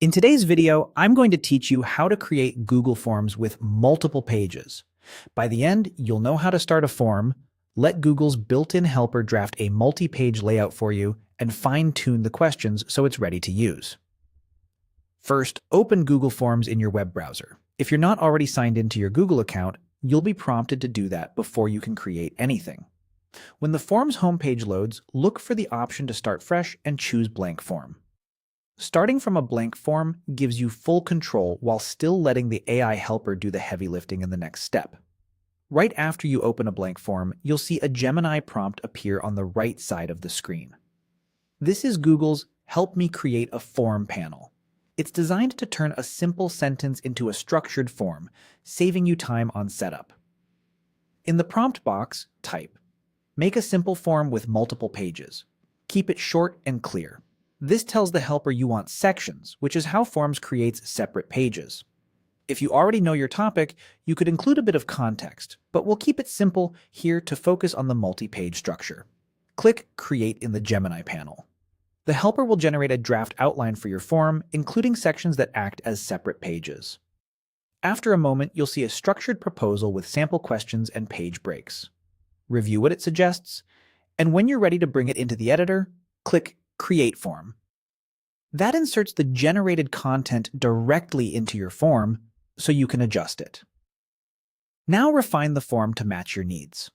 In today's video, I'm going to teach you how to create Google Forms with multiple pages. By the end, you'll know how to start a form, let Google's built-in helper draft a multi-page layout for you, and fine-tune the questions so it's ready to use. First, open Google Forms in your web browser. If you're not already signed into your Google account, you'll be prompted to do that before you can create anything. When the Forms homepage loads, look for the option to start fresh and choose Blank Form. Starting from a blank form gives you full control while still letting the AI helper do the heavy lifting in the next step. Right after you open a blank form, you'll see a Gemini prompt appear on the right side of the screen. This is Google's Help Me Create a Form panel. It's designed to turn a simple sentence into a structured form, saving you time on setup. In the prompt box, type, "Make a simple form with multiple pages." Keep it short and clear. This tells the helper you want sections, which is how Forms creates separate pages. If you already know your topic, you could include a bit of context, but we'll keep it simple here to focus on the multi-page structure. Click Create in the Gemini panel. The helper will generate a draft outline for your form, including sections that act as separate pages. After a moment, you'll see a structured proposal with sample questions and page breaks. Review what it suggests, and when you're ready to bring it into the editor, click Create Form. That inserts the generated content directly into your form so you can adjust it. Now refine the form to match your needs.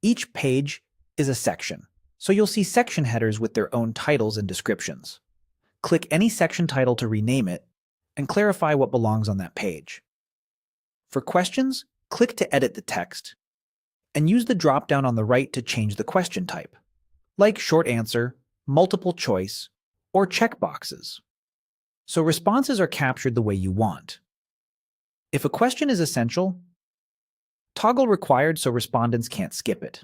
Each page is a section, so you'll see section headers with their own titles and descriptions. Click any section title to rename it and clarify what belongs on that page. For questions, click to edit the text and use the drop-down on the right to change the question type, like short answer, multiple choice, or checkboxes, so responses are captured the way you want. If a question is essential, toggle required so respondents can't skip it.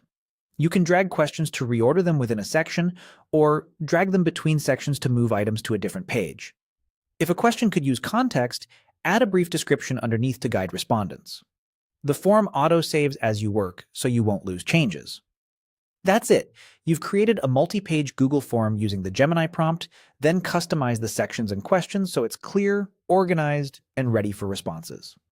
You can drag questions to reorder them within a section, or drag them between sections to move items to a different page. If a question could use context, add a brief description underneath to guide respondents. The form auto-saves as you work, so you won't lose changes. That's it. You've created a multi-page Google form using the Gemini prompt, then customize the sections and questions so it's clear, organized, and ready for responses.